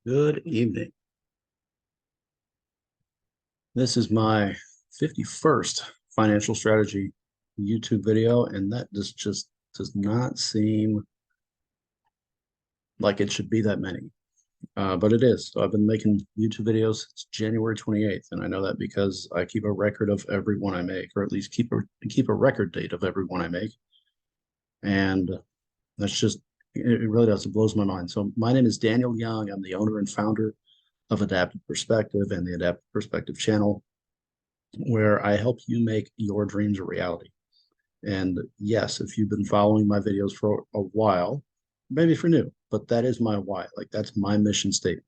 Good evening. This is my 51st financial strategy YouTube video, and that just does not seem like it should be that many, but it is. So I've been making YouTube videos since January 28th, and I know that because I keep a record of every one I make, or at least keep a record date of every one I make, and that's just it really does. It blows my mind. So my name is Daniel Young. I'm the owner and founder of Adaptive Perspective and the Adaptive Perspective channel, where I help you make your dreams a reality. And yes, if you've been following my videos for a while, maybe for new, but that is my why. Like that's my mission statement.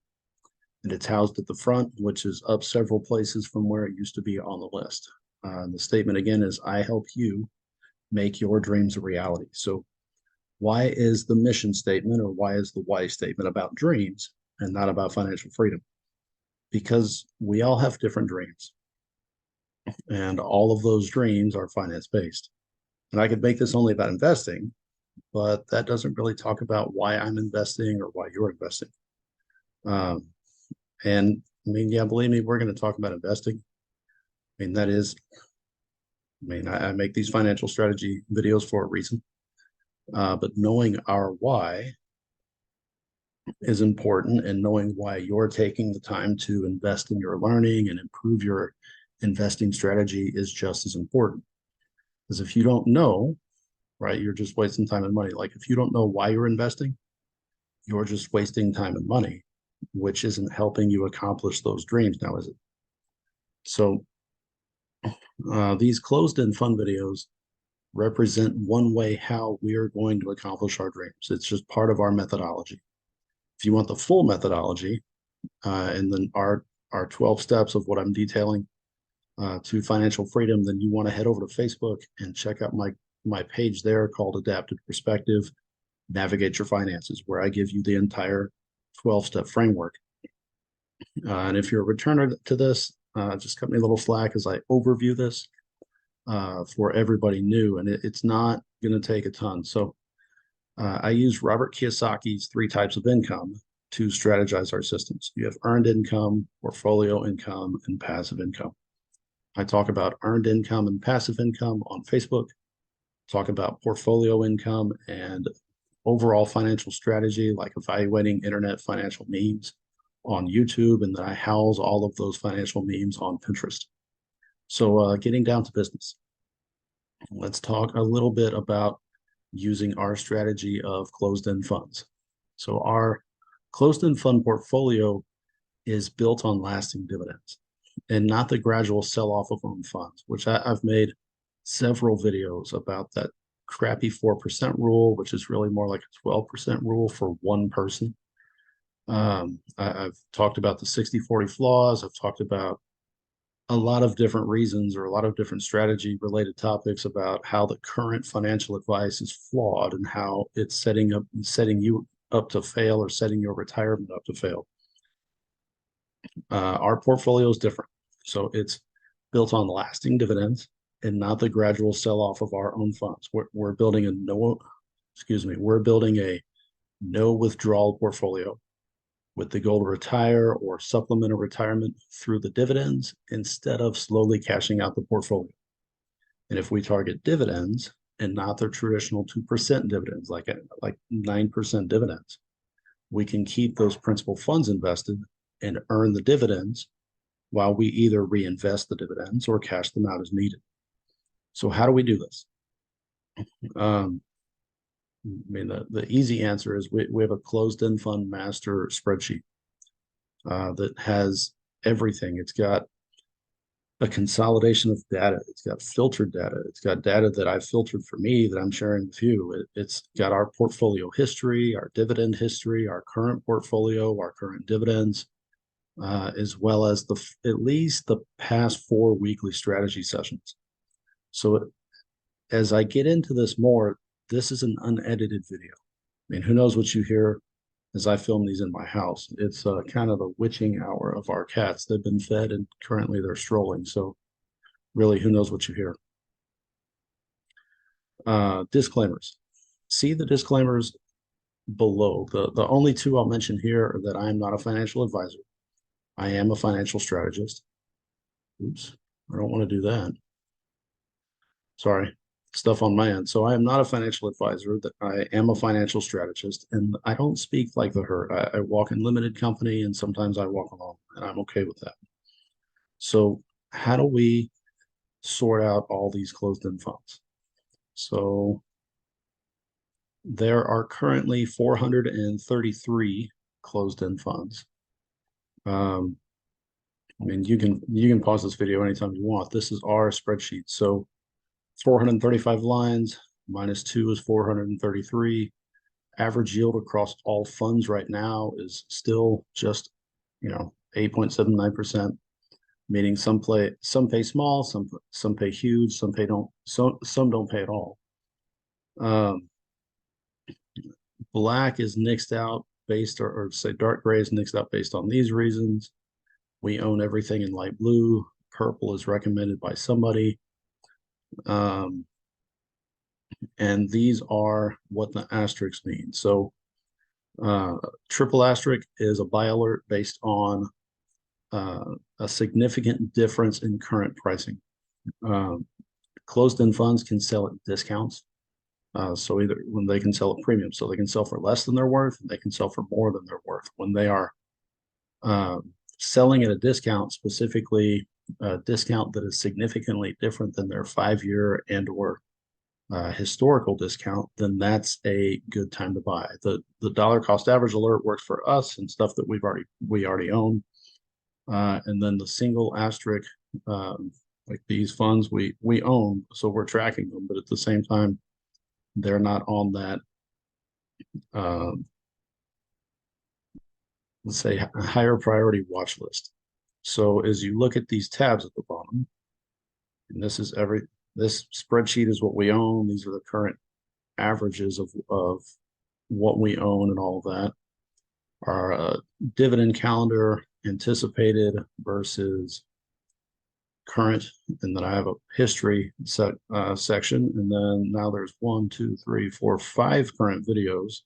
And it's housed at the front, which is up several places from where it used to be on the list. The statement again is I help you make your dreams a reality. So why is the mission statement or why is the why statement about dreams and not about financial freedom? Because we all have different dreams. And all of those dreams are finance based. And I could make this only about investing, but that doesn't really talk about why I'm investing or why you're investing. Um, and I mean, yeah, believe me, we're going to talk about investing. I mean, I make these financial strategy videos for a reason. But knowing our why is important, and knowing why you're taking the time to invest in your learning and improve your investing strategy is just as important. Because if you don't know, right, you're just wasting time and money. Like if you don't know why you're investing, you're just wasting time and money, which isn't helping you accomplish those dreams now, is it? So these closed-end fund videos represent one way how we are going to accomplish our dreams. It's just part of our methodology. If you want the full methodology, and then our 12 steps of what I'm detailing to financial freedom, then you want to head over to Facebook and check out my page there called Adaptive Perspective, Navigate Your Finances, where I give you the entire 12-step framework. And if you're a returner to this, just cut me a little slack as I overview this for everybody new, and it's not going to take a ton. So I use Robert Kiyosaki's 3 types of income to strategize our systems. You have earned income, portfolio income, and passive income. I talk about earned income and passive income on Facebook, talk about portfolio income and overall financial strategy, like evaluating internet financial memes on YouTube, and then I house all of those financial memes on Pinterest. So getting down to business, let's talk a little bit about using our strategy of closed-end funds. So our closed-end fund portfolio is built on lasting dividends and not the gradual sell-off of own funds, which I've made several videos about that crappy 4% rule, which is really more like a 12% rule for one person. I've talked about the 60-40 flaws. I've talked about a lot of different reasons or a lot of different strategy related topics about how the current financial advice is flawed and how it's setting you up to fail or setting your retirement up to fail. Our portfolio is different. So it's built on lasting dividends and not the gradual sell-off of our own funds. We're building we're building a no withdrawal portfolio with the goal to retire or supplement a retirement through the dividends instead of slowly cashing out the portfolio. And if we target dividends and not the traditional 2% dividends, like 9% dividends, we can keep those principal funds invested and earn the dividends while we either reinvest the dividends or cash them out as needed. So how do we do this? I mean, the easy answer is we have a closed-end fund master spreadsheet that has everything. It's got a consolidation of data. It's got filtered data. It's got data that I've filtered for me that I'm sharing with you. It's got our portfolio history, our dividend history, our current portfolio, our current dividends, as well as at least the past 4 weekly strategy sessions. So as I get into this more, this is an unedited video. I mean, who knows what you hear as I film these in my house. It's kind of the witching hour of our cats. They've been fed and currently they're strolling. So really, who knows what you hear. Disclaimers. See the disclaimers below. The only two I'll mention here are that I am not a financial advisor. I am a financial strategist. Oops, I don't want to do that. Sorry, stuff on my end. So I am not a financial advisor. That I am a financial strategist, and I don't speak like the herd. I walk in limited company, and sometimes I walk alone, and I'm okay with that. So how do we sort out all these closed-end funds? So there are currently 433 closed-end funds. I mean, you can pause this video anytime you want. This is our spreadsheet. So 435 lines minus 2 is 433. Average yield across all funds right now is still just 8.79%, meaning some pay small, some pay huge, some don't pay at all. Black is nixed out based, or say dark gray is nixed out based on these reasons. We own everything in light blue. Purple is recommended by somebody. And these are what the asterisks mean. So triple asterisk is a buy alert based on a significant difference in current pricing. Closed-end funds can sell at discounts. So either when they can sell at premium, so they can sell for less than they're worth, and they can sell for more than they're worth. When they are selling at a discount, specifically a discount that is significantly different than their 5-year and or historical discount, then that's a good time to buy. The dollar cost average alert works for us and stuff that we already own. And then the single asterisk, like these funds we own, so we're tracking them, but at the same time, they're not on that let's say a higher priority watch list. So as you look at these tabs at the bottom, and this spreadsheet is what we own. These are the current averages of what we own and all of that. Our dividend calendar anticipated versus current, and then I have a history section, and then now there's 1, 2, 3, 4, 5 current videos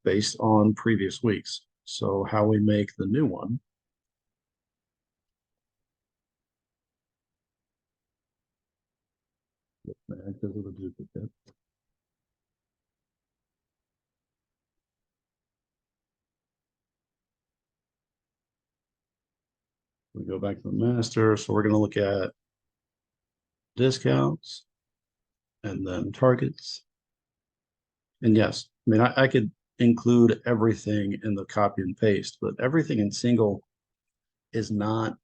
based on previous weeks. So how we make the new one. Because of the duplicate. We go back to the master. So we're going to look at discounts and then targets. And yes, I mean, I could include everything in the copy and paste, but everything in single is not,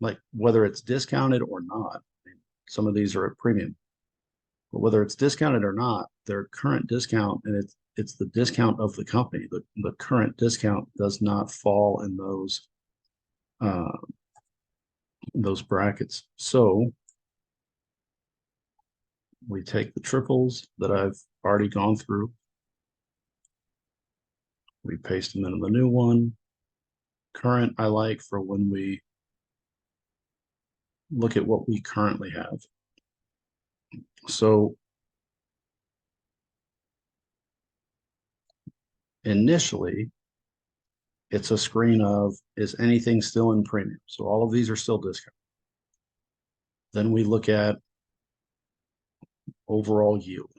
like, whether it's discounted or not. I mean, some of these are at premium, but whether it's discounted or not, their current discount, and it's the discount of the company. The current discount does not fall in those brackets. So we take the triples that I've already gone through. We paste them into the new one. Current I like for when we look at what we currently have. So initially, it's a screen of, is anything still in premium? So all of these are still discounted. Then we look at overall yield.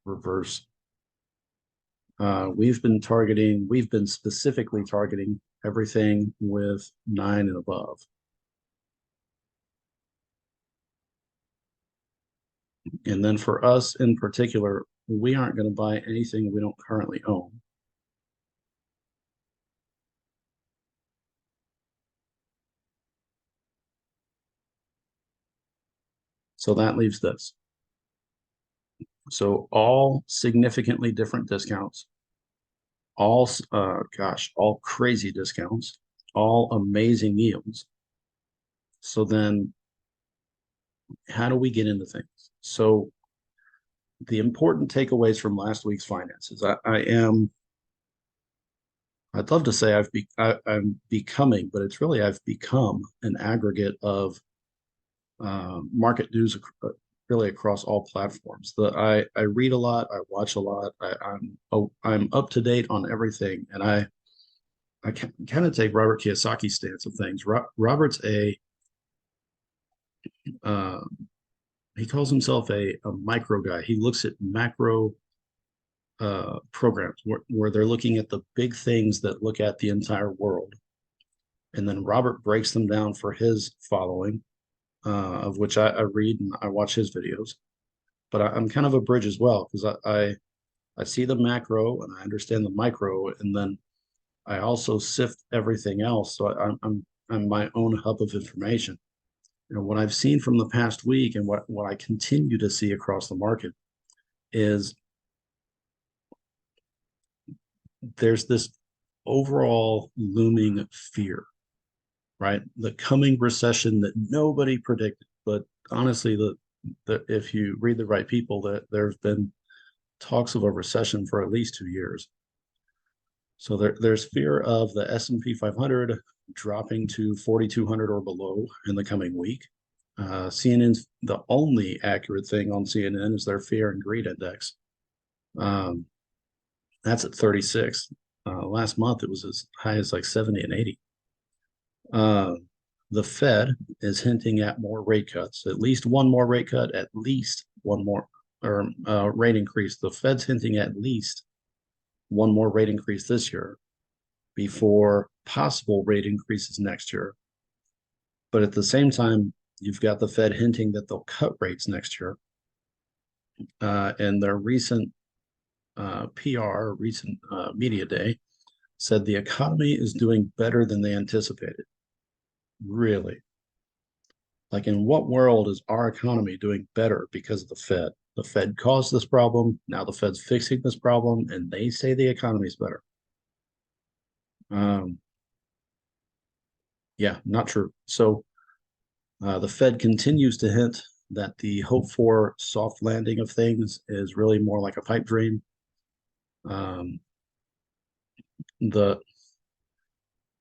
Reverse. We've been specifically targeting everything with 9 and above. And then for us in particular, we aren't going to buy anything we don't currently own. So that leaves this. So all significantly different discounts, all crazy discounts, all amazing yields. So then how do we get into things? So the important takeaways from last week's finances, I'd love to say I'm becoming, but it's really, I've become an aggregate of market news really across all platforms. I read a lot, I watch a lot, I'm up to date on everything, and I kind of take Robert Kiyosaki's stance of things. Robert's a uh, he calls himself a micro guy. He looks at macro programs where they're looking at the big things that look at the entire world, and then Robert breaks them down for his following, of which I read and I watch his videos. But I'm kind of a bridge as well because I see the macro and I understand the micro, and then I also sift everything else. So I'm my own hub of information. You know, what I've seen from the past week and what I continue to see across the market is there's this overall looming fear, right? The coming recession that nobody predicted. But honestly, if you read the right people, that there's been talks of a recession for at least 2 years. So there's fear of the S&P 500 dropping to 4,200 or below in the coming week. CNN's the only accurate thing on CNN is their fear and greed index. Um, that's at 36. Last month it was as high as like 70 and 80. Uh, the Fed is hinting at more rate cuts, at least one more rate cut, at least one more or rate increase. The Fed's hinting at least one more rate increase this year before possible rate increases next year. But at the same time, you've got the Fed hinting that they'll cut rates next year. And their recent PR, recent media day, said the economy is doing better than they anticipated. Really? Like, in what world is our economy doing better because of the Fed? The Fed caused this problem. Now the Fed's fixing this problem, and they say the economy's better. Um, yeah, not true. So the Fed continues to hint that the hope for soft landing of things is really more like a pipe dream. Um, the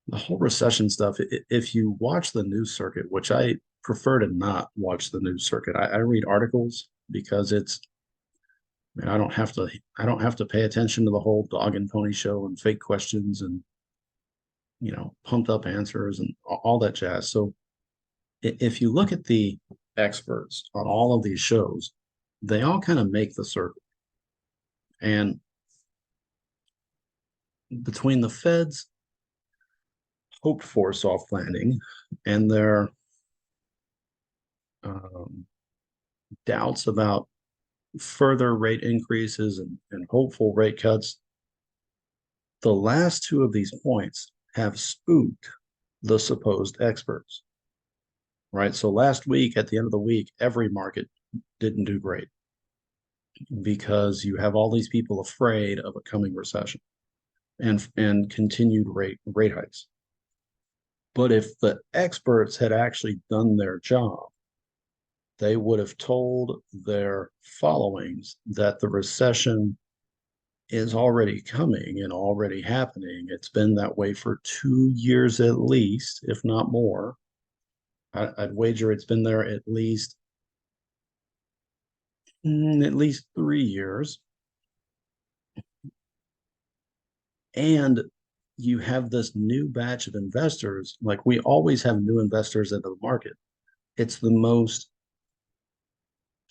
the whole recession stuff, if you watch the news circuit, which I prefer to not watch the news circuit, I read articles because I don't have to pay attention to the whole dog and pony show and fake questions and pumped up answers and all that jazz. So if you look at the experts on all of these shows, they all kind of make the circle. And between the Fed's hoped for soft landing and their um, doubts about further rate increases and hopeful rate cuts, the last two of these points have spooked the supposed experts, right? So last week, at the end of the week, every market didn't do great because you have all these people afraid of a coming recession and continued rate hikes. But if the experts had actually done their job, they would have told their followings that the recession is already coming and already happening. It's been that way for 2 years at least, if not more. I'd wager it's been there at least 3 years. And you have this new batch of investors. Like, we always have new investors into the market. It's the most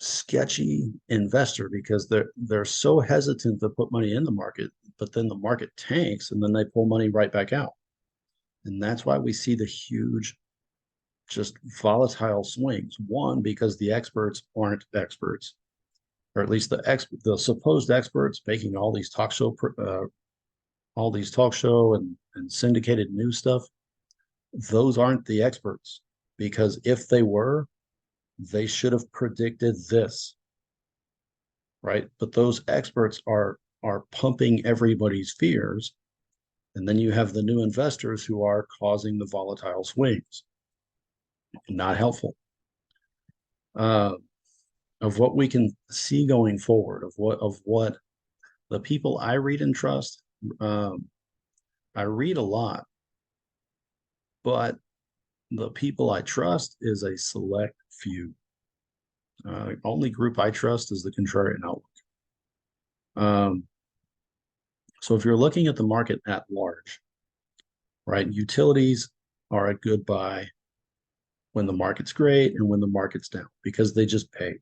sketchy investor because they're so hesitant to put money in the market, but then the market tanks and then they pull money right back out. And that's why we see the huge, just volatile swings. One, because the experts aren't experts, or at least the supposed experts making all these talk show and syndicated news stuff. Those aren't the experts, because if they were, they should have predicted this, right? But those experts are pumping everybody's fears, and then you have the new investors who are causing the volatile swings. Not helpful. Uh, of what we can see going forward, of what the people I read and trust. I read a lot, but the people I trust is a select few. Only group I trust is the contrarian outlook. Um, so if you're looking at the market at large, right, utilities are a good buy when the market's great and when the market's down because they just pay,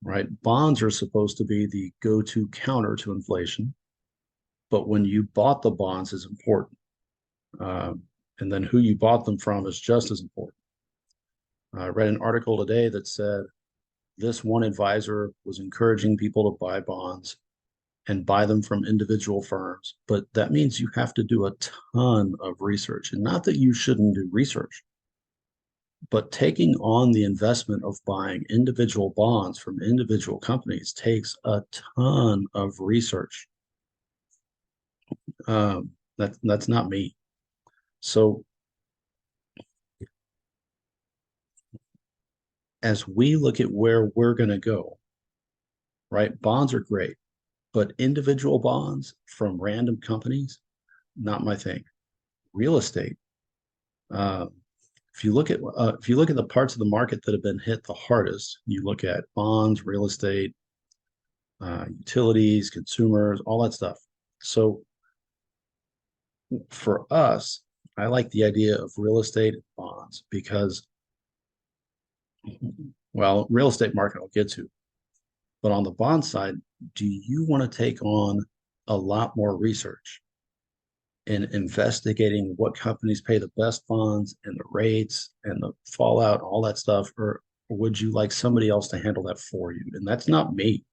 right? Bonds are supposed to be the go-to counter to inflation, but when you bought the bonds is important. And then who you bought them from is just as important. I read an article today that said this one advisor was encouraging people to buy bonds and buy them from individual firms, but that means you have to do a ton of research. And not that you shouldn't do research, but taking on the investment of buying individual bonds from individual companies takes a ton of research. That's not me. So as we look at where we're going to go, right? Bonds are great, but individual bonds from random companies, not my thing. Real estate. Uh, if you look at the parts of the market that have been hit the hardest, you look at bonds, real estate, utilities, consumers, all that stuff. So for us, I like the idea of real estate bonds because, well, real estate market I'll get to, but on the bond side, do you want to take on a lot more research in investigating what companies pay the best bonds and the rates and the fallout, all that stuff, or would you like somebody else to handle that for you? And that's not me.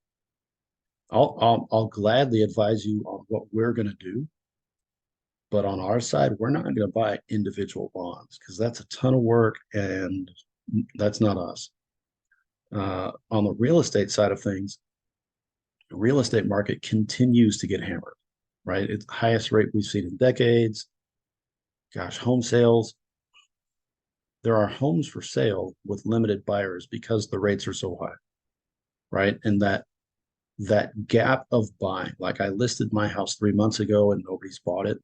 I'll gladly advise you on what we're going to do, but on our side, we're not going to buy individual bonds because that's a ton of work and that's not us. On the real estate side of things, the real estate market continues to get hammered, right? It's the highest rate we've seen in decades. Gosh, home sales, there are homes for sale with limited buyers because the rates are so high, right? And that gap of buying, like I listed my house 3 months ago and nobody's bought it.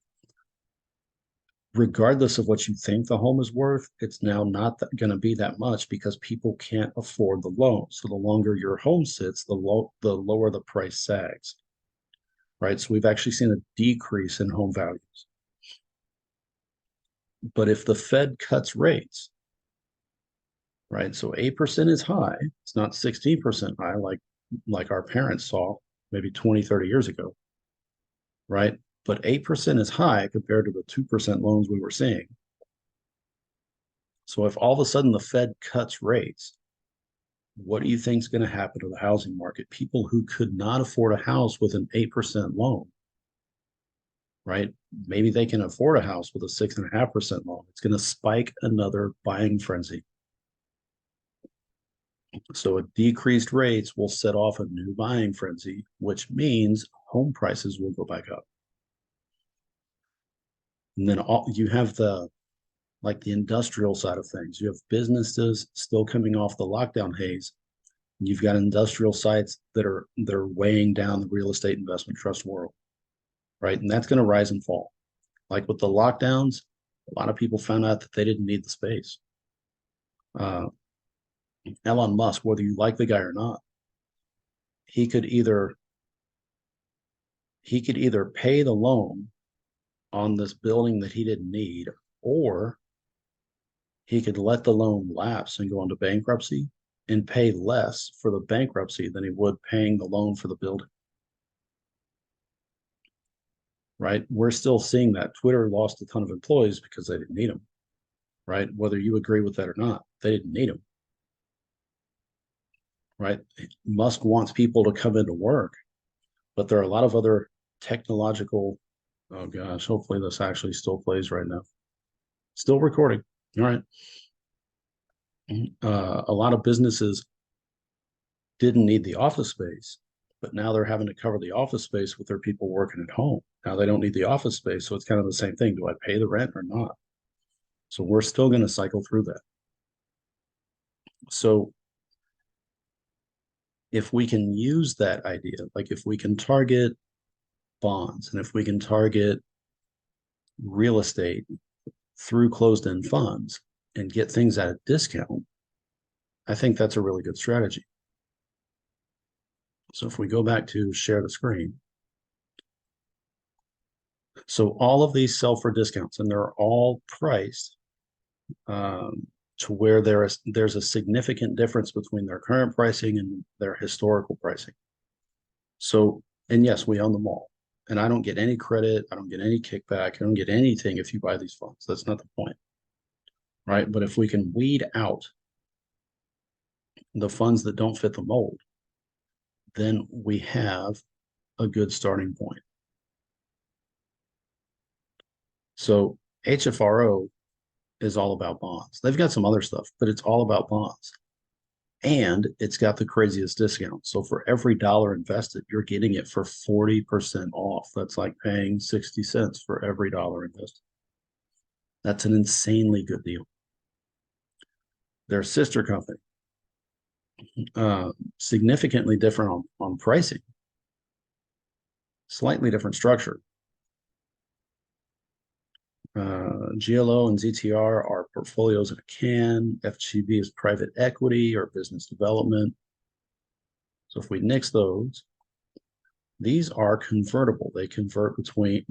Regardless of what you think the home is worth, it's now not going to be that much because people can't afford the loan. So the longer your home sits, the lower the price sags, right? So we've actually seen a decrease in home values. But if the Fed cuts rates, right? So 8% is high. It's not 16% high like our parents saw maybe 20, 30 years ago, right? But 8% is high compared to the 2% loans we were seeing. So if all of a sudden the Fed cuts rates, what do you think is going to happen to the housing market? People who could not afford a house with an 8% loan, right? Maybe they can afford a house with a 6.5% loan. It's going to spike another buying frenzy. So decreased rates will set off a new buying frenzy, which means home prices will go back up. And then you have the industrial side of things. You have businesses still coming off the lockdown haze. You've got industrial sites that are weighing down the real estate investment trust world, right? And that's going to rise and fall. Like with the lockdowns, a lot of people found out that they didn't need the space. Elon Musk, whether you like the guy or not, he could either pay the loan on this building that he didn't need, or he could let the loan lapse and go into bankruptcy and pay less for the bankruptcy than he would paying the loan for the building. Right? We're still seeing that. Twitter lost a ton of employees because they didn't need them. Right? Whether you agree with that or not, they didn't need them. Right? Musk wants people to come into work, but there are a lot of other technological. Oh gosh, hopefully this actually still plays right now. Still recording. All right. A lot of businesses didn't need the office space, but now they're having to cover the office space with their people working at home. Now they don't need the office space, so it's kind of the same thing. Do I pay the rent or not? So we're still going to cycle through that. So if we can use that idea, like if we can target bonds and if we can target real estate through closed-end funds and get things at a discount, I think that's a really good strategy. So if we go back to share the screen, so all of these sell for discounts, and they're all priced to where there's a significant difference between their current pricing and their historical pricing. So, and yes, we own them all. And I don't get any credit. I don't get any kickback. I don't get anything if you buy these funds. That's not the point, right? But if we can weed out the funds that don't fit the mold, then we have a good starting point. So HFRO is all about bonds. They've got some other stuff, but it's all about bonds. And it's got the craziest discount. So for every dollar invested, you're getting it for 40% off. That's like paying 60 cents for every dollar invested. That's an insanely good deal. Their sister company, significantly different on pricing, slightly different structure. GLO and ZTR are portfolios in a can. FGB is private equity or business development. So if we nix those, these are convertible. They convert between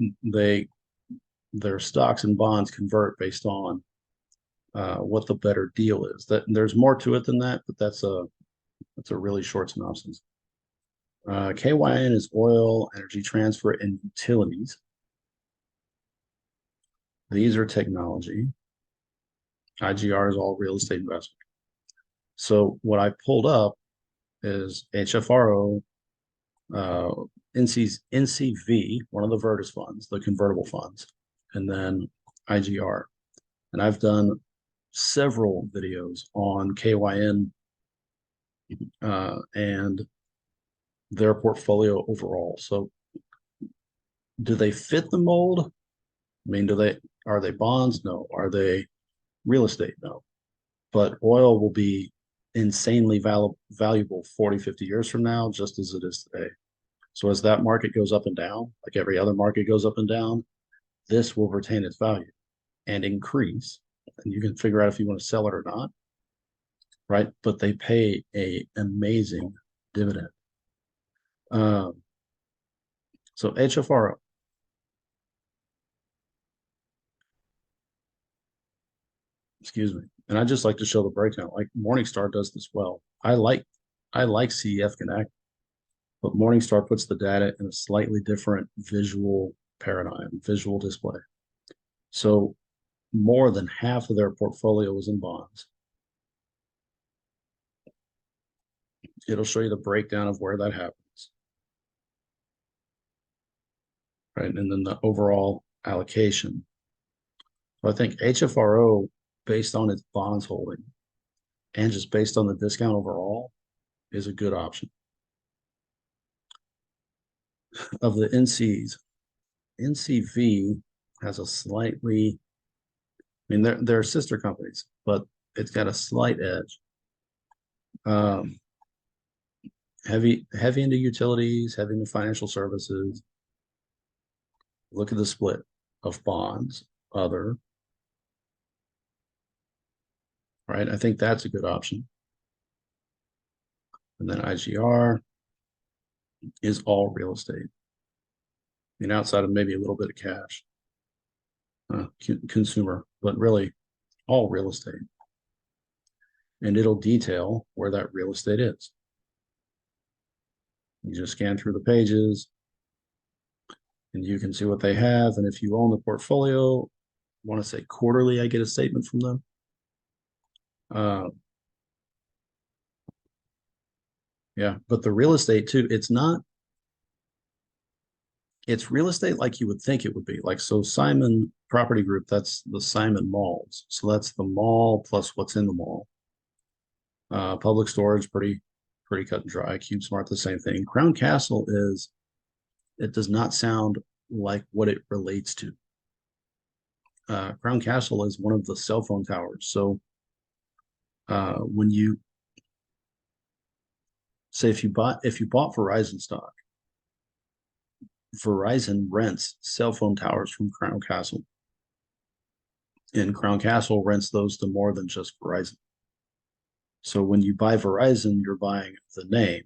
their stocks and bonds convert based on what the better deal is. That there's more to it than that, but that's a really short synopsis. KYN is oil, energy transfer, and utilities. These are technology. IGR is all real estate investment. So what I pulled up is HFRO, NCV, one of the Virtus funds, the convertible funds, and then IGR. And I've done several videos on KYN and their portfolio overall. So do they fit the mold? I mean, are they bonds? No. Are they real estate? No. But oil will be insanely valuable 40, 50 years from now, just as it is today. So as that market goes up and down, like every other market goes up and down, this will retain its value and increase. And you can figure out if you want to sell it or not, right? But they pay a amazing dividend. So HFRO. Excuse me. And I just like to show the breakdown. Like Morningstar does this well. I like CEF Connect, but Morningstar puts the data in a slightly different visual paradigm, visual display. So more than half of their portfolio is in bonds. It'll show you the breakdown of where that happens, right? And then the overall allocation. So I think HFRO, based on its bonds holding and just based on the discount overall, is a good option. Of the NCs, NCV has a slightly, I mean, they're sister companies, but it's got a slight edge. Heavy into utilities, heavy into financial services. Look at the split of bonds, other, right? I think that's a good option. And then IGR is all real estate. I mean, outside of maybe a little bit of cash, consumer, but really all real estate. And it'll detail where that real estate is. You just scan through the pages and you can see what they have. And if you own the portfolio, I want to say quarterly, I get a statement from them. Yeah, but the real estate too, it's real estate like you would think it would be. Like, so Simon Property Group, that's the Simon malls. So that's the mall plus what's in the mall. Public storage, pretty cut and dry. CubeSmart, the same thing. Crown Castle it does not sound like what it relates to. Crown Castle is one of the cell phone towers. So when you say if you bought Verizon stock, Verizon rents cell phone towers from Crown Castle, and Crown Castle rents those to more than just Verizon. So when you buy Verizon, you're buying the name,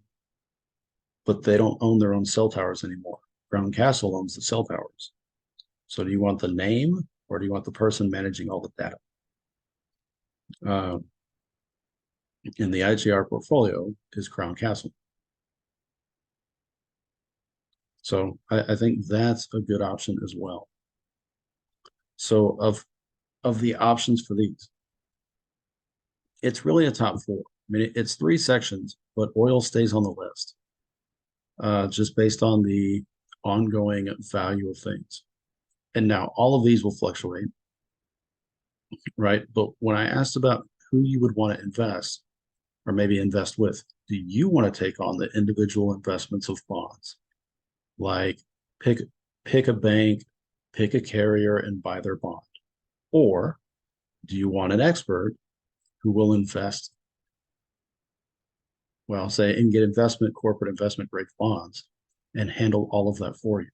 but they don't own their own cell towers anymore. Crown Castle owns the cell towers. So do you want the name or do you want the person managing all the data? Uh, in the IGR portfolio is Crown Castle. So I think that's a good option as well. So of the options for these, it's really a top four. I mean, it's three sections, but oil stays on the list, just based on the ongoing value of things. And now all of these will fluctuate, right? But when I asked about who you would want to invest or maybe invest with, do you want to take on the individual investments of bonds? Like pick pick a bank, pick a carrier and buy their bond. Or do you want an expert who will invest, well, say, and get corporate investment grade bonds and handle all of that for you?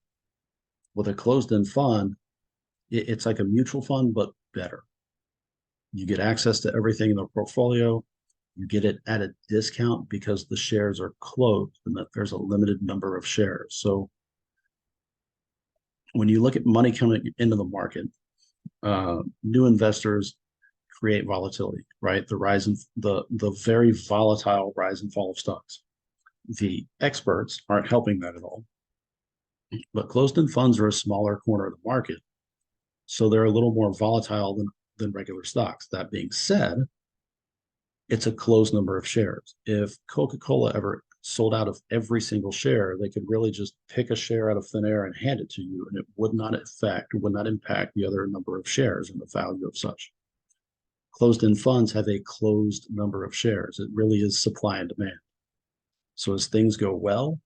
With a closed end fund, it's like a mutual fund, but better. You get access to everything in the portfolio. You get it at a discount because the shares are closed and that there's a limited number of shares. So when you look at money coming into the market, new investors create volatility, right? The very volatile rise and fall of stocks. The experts aren't helping that at all. But closed-end funds are a smaller corner of the market, so they're a little more volatile than regular stocks. That being said, it's a closed number of shares. If Coca-Cola ever sold out of every single share, they could really just pick a share out of thin air and hand it to you, and it would not impact the other number of shares and the value of such. Closed-end funds have a closed number of shares. It really is supply and demand. So as things go well,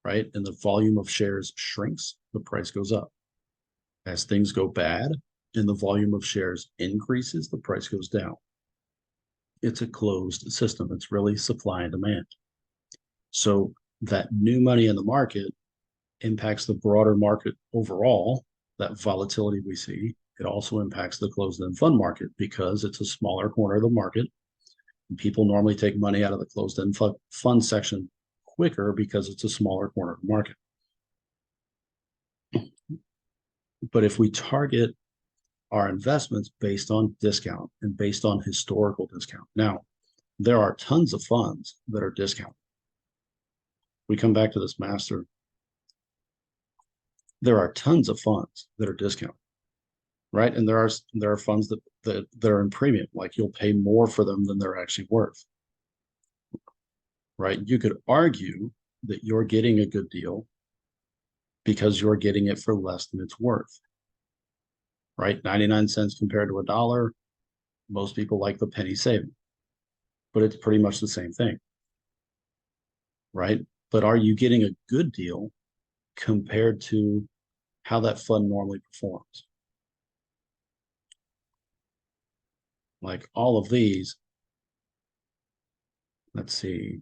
right, and the volume of shares shrinks, the price goes up. As things go bad and the volume of shares increases, the price goes down. It's a closed system. It's really supply and demand. So that new money in the market impacts the broader market overall, that volatility we see. It also impacts the closed-end fund market because it's a smaller corner of the market. And people normally take money out of the closed-end fund section quicker because it's a smaller corner of the market. But if we target our investments based on discount and based on historical discount, now there are tons of funds that are discounted. We come back to this master. There are tons of funds that are discounted, right? And there are funds that are in premium, like you'll pay more for them than they're actually worth, right? You could argue that you're getting a good deal because you're getting it for less than it's worth, right? 99 cents compared to $1. Most people like the penny saving, but it's pretty much the same thing, right? But are you getting a good deal compared to how that fund normally performs? Like all of these, let's see,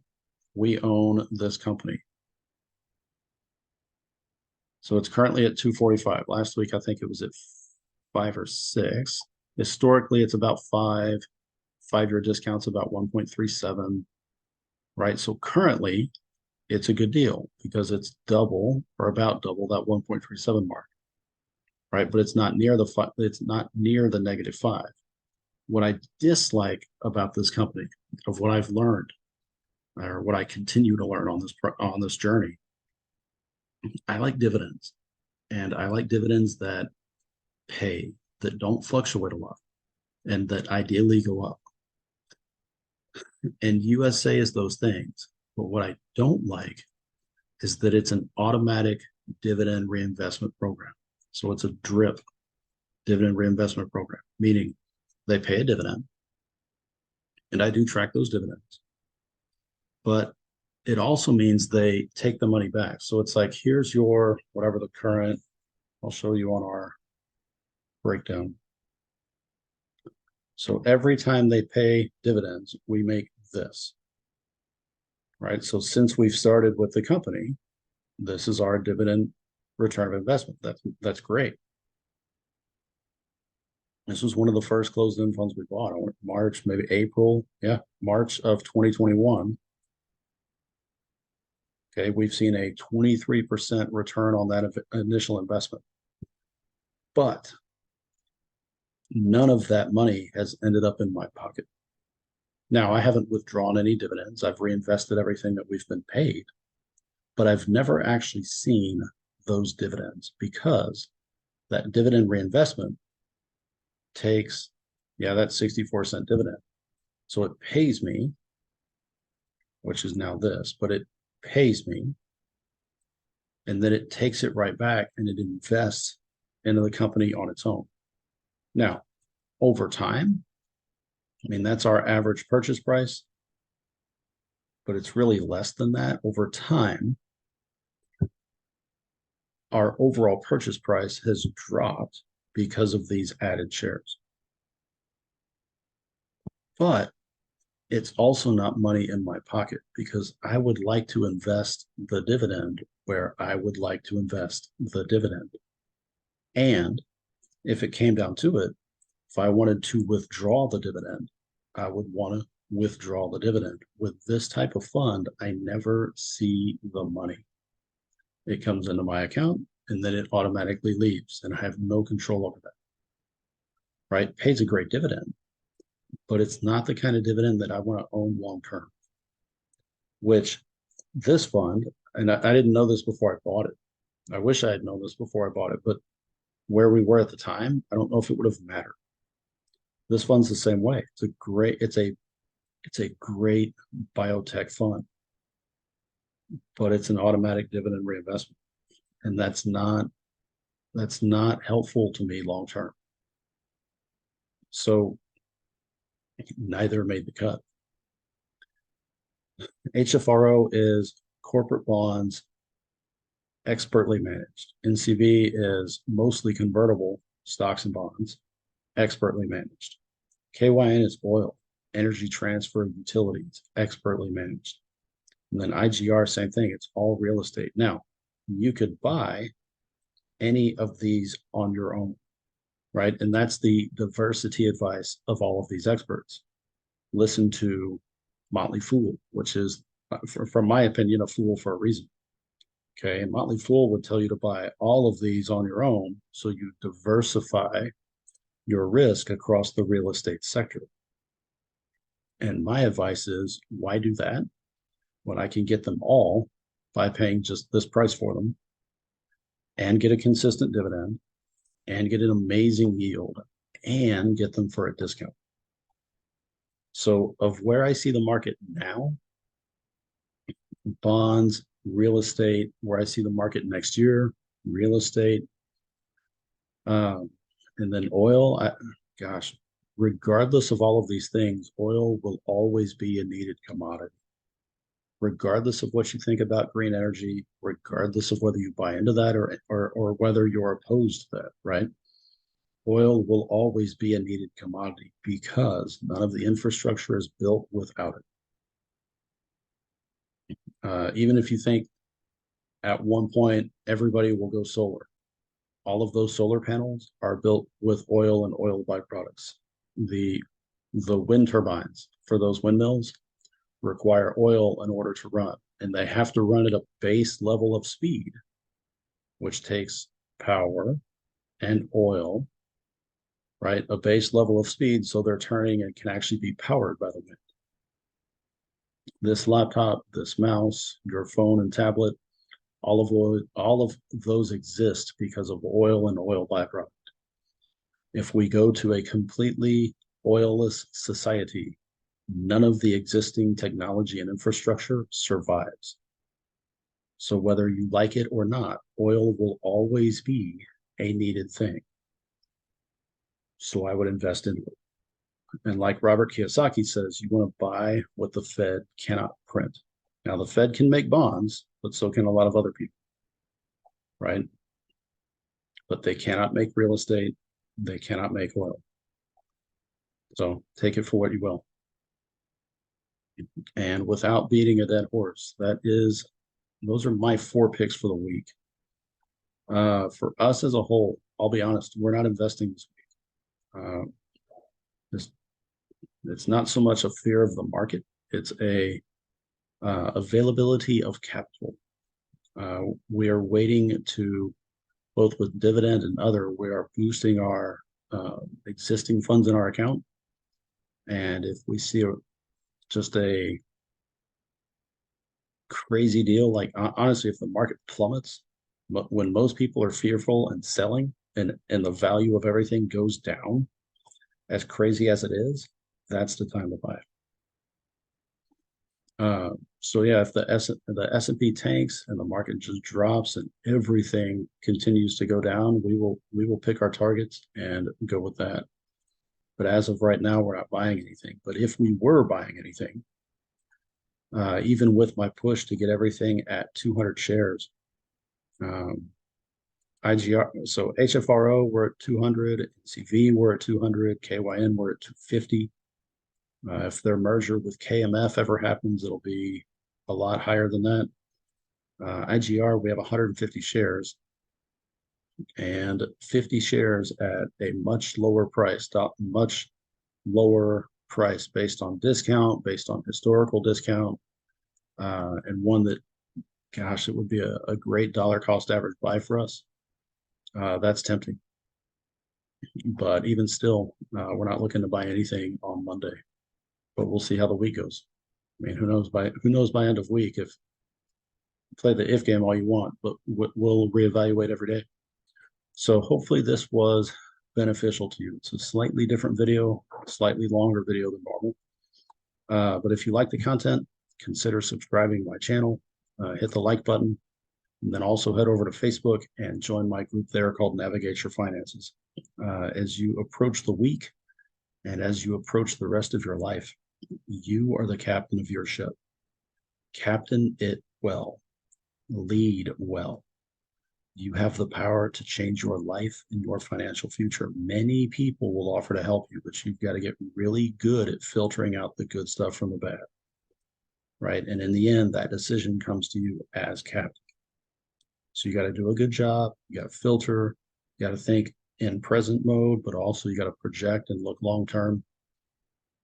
we own this company. So it's currently at 245. Last week, I think it was at 5 or 6. Historically, it's about 5. 5-year discounts about 1.37, right? So currently, it's a good deal because it's double or about double that 1.37 mark, right? But it's not near the -5. What I dislike about this company, of what I've learned, or what I continue to learn on this journey, I like dividends, and I like dividends that pay, that don't fluctuate a lot, and that ideally go up. And USA is those things. But what I don't like is that it's an automatic dividend reinvestment program. So it's a DRIP, dividend reinvestment program, meaning they pay a dividend, and I do track those dividends. But it also means they take the money back. So it's like, here's your whatever the current, I'll show you on our breakdown. So every time they pay dividends, we make this, right? So since we've started with the company, this is our dividend return of investment. That's great. This was one of the first closed-end funds we bought. I went March, maybe April. Yeah, March of 2021. Okay, we've seen a 23% return on that initial investment. But none of that money has ended up in my pocket. Now, I haven't withdrawn any dividends. I've reinvested everything that we've been paid, but I've never actually seen those dividends because that dividend reinvestment takes, yeah, that 64-cent dividend. So it pays me, which is now this, but it pays me, and then it takes it right back and it invests into the company on its own. Now, over time, I mean, that's our average purchase price, but it's really less than that. Over time, our overall purchase price has dropped because of these added shares. But it's also not money in my pocket because I would like to invest the dividend where I would like to invest the dividend. And if it came down to it, if I wanted to withdraw the dividend, I would want to withdraw the dividend. With this type of fund, I never see the money. It comes into my account and then it automatically leaves, and I have no control over that. Right? It pays a great dividend, but it's not the kind of dividend that I want to own long term. Which this fund, and I didn't know this before I bought it. I wish I had known this before I bought it, but where we were at the time, I don't know if it would have mattered. This fund's the same way. It's a great biotech fund, but it's an automatic dividend reinvestment. And that's not helpful to me long term. So neither made the cut. HFRO is corporate bonds expertly managed. NCV is mostly convertible stocks and bonds, expertly managed. KYN is oil, energy transfer, utilities, expertly managed. And then IGR, same thing. It's all real estate. Now, you could buy any of these on your own, right? And that's the diversity advice of all of these experts. Listen to Motley Fool, which is, from my opinion, a fool for a reason. Okay. And Motley Fool would tell you to buy all of these on your own so you diversify your risk across the real estate sector. And my advice is, why do that when I can get them all by paying just this price for them and get a consistent dividend and get an amazing yield and get them for a discount? So of where I see the market now, bonds, real estate, where I see the market next year, real estate, and then oil, gosh, regardless of all of these things, oil will always be a needed commodity. Regardless of what you think about green energy, regardless of whether you buy into that or whether you're opposed to that, right? Oil will always be a needed commodity because none of the infrastructure is built without it. Even if you think at one point everybody will go solar, all of those solar panels are built with oil and oil byproducts. The wind turbines for those windmills require oil in order to run, and they have to run at a base level of speed, which takes power and oil, right? A base level of speed so they're turning and can actually be powered by the wind. This laptop, this mouse, your phone and tablet, all of those exist because of oil and oil byproduct. If we go to a completely oilless society, none of the existing technology and infrastructure survives. So whether you like it or not, oil will always be a needed thing. So I would invest in it. And like Robert Kiyosaki says, you want to buy what the Fed cannot print. Now, the Fed can make bonds, but so can a lot of other people, right? But they cannot make real estate. They cannot make oil. So take it for what you will. And without beating a dead horse, those are my 4 picks for the week. For us as a whole, I'll be honest, we're not investing this week. Uh, it's, it's not so much a fear of the market, it's a availability of capital. We are waiting to, both with dividend and other, we are boosting our existing funds in our account. And if we see just a crazy deal, like honestly, if the market plummets, but when most people are fearful and selling, and the value of everything goes down, as crazy as it is, that's the time to buy. So yeah, if the S&P tanks and the market just drops and everything continues to go down, we will pick our targets and go with that. But as of right now, we're not buying anything. But if we were buying anything, even with my push to get everything at 200 shares, IGR, so HFRO, we're at 200, CV, we're at 200, KYN, we're at 250. If their merger with KMF ever happens, it'll be a lot higher than that. IGR, we have 150 shares and 50 shares at a much lower price, much lower price based on discount, based on historical discount, and one that, gosh, it would be a great dollar cost average buy for us. That's tempting. But even still, we're not looking to buy anything on Monday, but we'll see how the week goes. I mean, who knows by end of week, if play the if game all you want, but we'll reevaluate every day. So hopefully this was beneficial to you. It's a slightly different video, slightly longer video than normal. But if you like the content, consider subscribing to my channel, hit the like button, and then also head over to Facebook and join my group there called Navigate Your Finances. As you approach the week and as you approach the rest of your life, you are the captain of your ship. Captain it well. Lead well. You have the power to change your life and your financial future. Many people will offer to help you, but you've got to get really good at filtering out the good stuff from the bad, right? And in the end, that decision comes to you as captain. So you got to do a good job. You got to filter. You got to think in present mode, but also you got to project and look long term,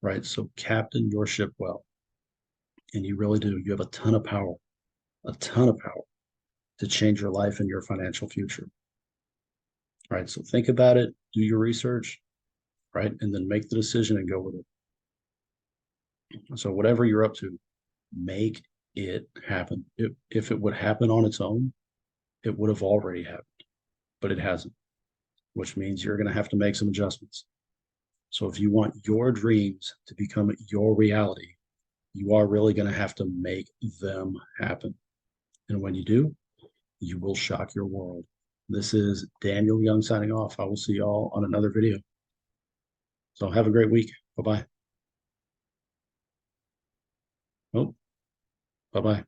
right? So captain your ship well. And you really do. You have a ton of power to change your life and your financial future. Right. So think about it, do your research, right? And then make the decision and go with it. So whatever you're up to, make it happen. If it would happen on its own, it would have already happened, but it hasn't, which means you're going to have to make some adjustments. So if you want your dreams to become your reality, you are really going to have to make them happen. And when you do, you will shock your world. This is Daniel Young signing off. I will see y'all on another video. So have a great week. Bye-bye. Oh, bye-bye.